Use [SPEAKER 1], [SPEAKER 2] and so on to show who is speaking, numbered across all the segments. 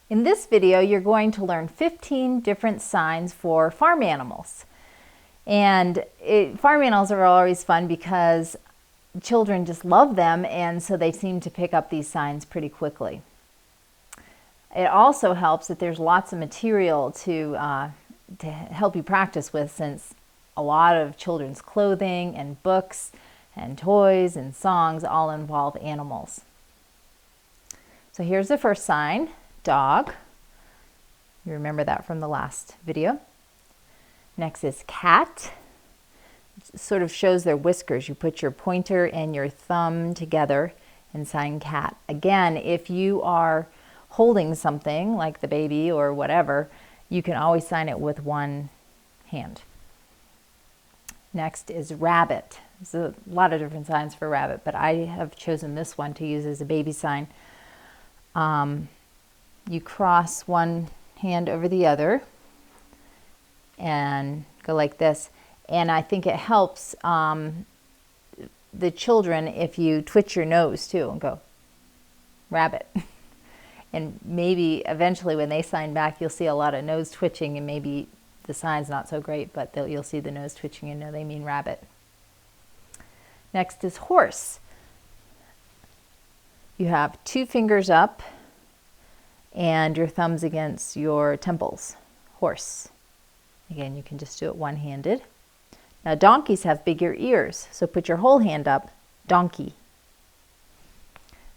[SPEAKER 1] In this video, you're going to learn 15 different signs for farm animals. And farm animals are always fun because children just love them, and so they seem to pick up these signs pretty quickly. It also helps that there's lots of material to help you practice with, since a lot of children's clothing and books and toys and songs all involve animals. So here's the first sign. Dog. You remember that from the last video. Next is cat. It sort of shows their whiskers. You put your pointer and your thumb together and sign cat. Again, if you are holding something like the baby or whatever, you can always sign it with one hand. Next is rabbit. There's a lot of different signs for rabbit, but I have chosen this one to use as a baby sign. You cross one hand over the other and go like this. And I think it helps the children if you twitch your nose too and go rabbit. And maybe eventually when they sign back, you'll see a lot of nose twitching, and maybe the sign's not so great, but you'll see the nose twitching and know they mean rabbit. Next is horse. You have two fingers up and your thumbs against your temples. Horse. Again, you can just do it one-handed. Now donkeys have bigger ears, so put your whole hand up, donkey.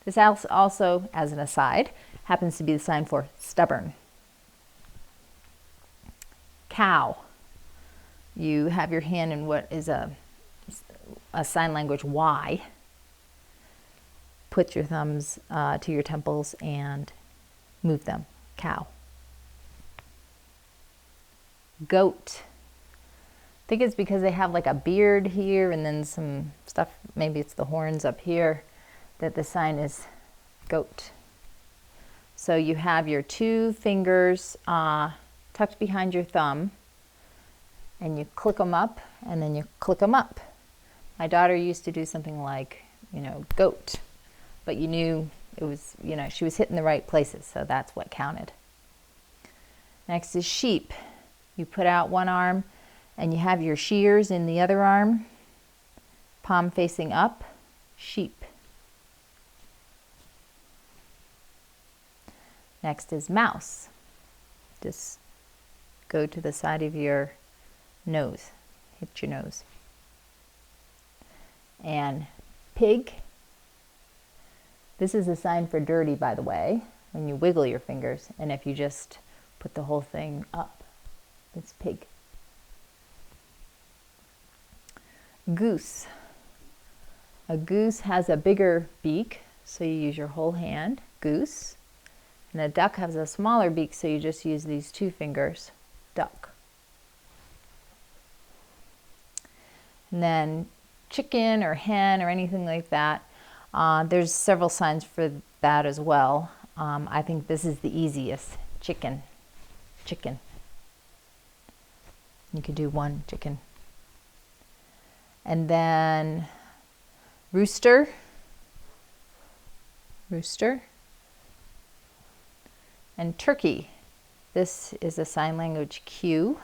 [SPEAKER 1] This also, as an aside, happens to be the sign for stubborn. Cow. You have your hand in what is a sign language Y. Put your thumbs to your temples and move them. Cow. Goat. I think it's because they have like a beard here and then some stuff, maybe it's the horns up here, that the sign is goat. So you have your two fingers tucked behind your thumb, and you click them up, and then you click them up. My daughter used to do something like, goat, but you knew it was, she was hitting the right places, so that's what counted. Next is sheep. You put out one arm, and you have your shears in the other arm, palm facing up, sheep. Next is mouse. Just go to the side of your nose, hit your nose. And pig. This is a sign for dirty, by the way, when you wiggle your fingers, and if you just put the whole thing up, it's pig. Goose. A goose has a bigger beak, so you use your whole hand, goose. And a duck has a smaller beak, so you just use these two fingers, duck. And then chicken or hen or anything like that, there's several signs for that as well. I think this is the easiest, chicken, chicken. You could do one chicken. And then rooster, rooster. And turkey. This is a sign language Q.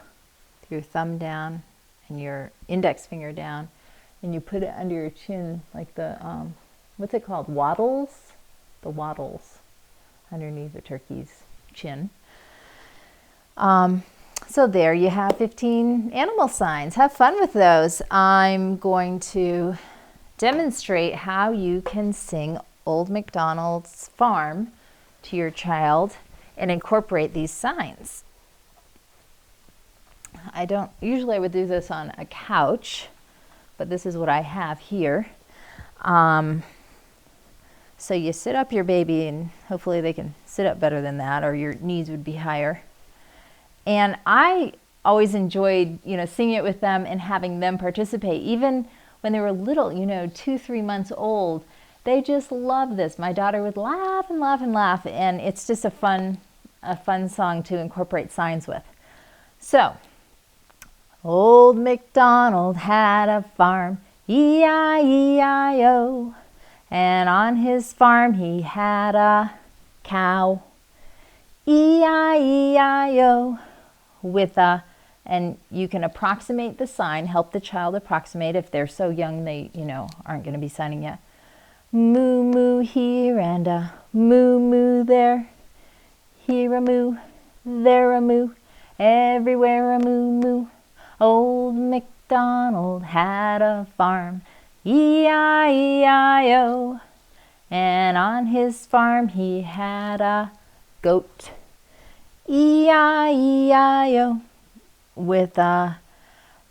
[SPEAKER 1] Your thumb down and your index finger down, and you put it under your chin like the, what's it called, wattles? The wattles underneath the turkey's chin. So there you have 15 animal signs. Have fun with those. I'm going to demonstrate how you can sing Old MacDonald's Farm to your child and incorporate these signs. Usually I would do this on a couch, but this is what I have here. So you sit up your baby, and hopefully they can sit up better than that, or your knees would be higher. And I always enjoyed, singing it with them and having them participate. Even when they were little, 2-3 months old, they just loved this. My daughter would laugh and laugh and laugh, and it's just a fun song to incorporate signs with. So, Old MacDonald had a farm, E-I-E-I-O, with a, and you can approximate the sign, help the child approximate if they're so young they, aren't going to be signing yet. Moo moo here and a moo moo there. Here a moo, there a moo, everywhere a moo moo. Old MacDonald had a farm, E-I-E-I-O. And on his farm he had a goat, E-I-E-I-O, with a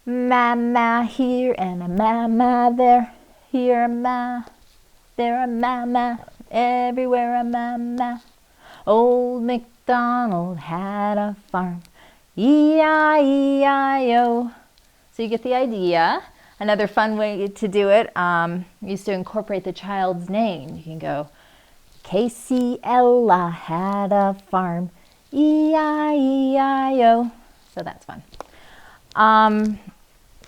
[SPEAKER 1] ma-ma here and a ma-ma there. Here a ma, there a ma-ma, everywhere a ma-ma. Old MacDonald had a farm, E-I-E-I-O. So you get the idea. Another fun way to do it is to incorporate the child's name. You can go, Casey Ella had a farm, E-I-E-I-O. So that's fun.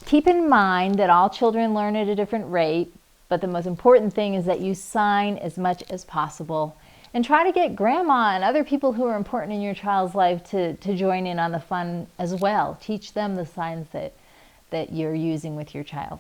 [SPEAKER 1] Keep in mind that all children learn at a different rate, but the most important thing is that you sign as much as possible. And try to get grandma and other people who are important in your child's life to join in on the fun as well. Teach them the signs that you're using with your child.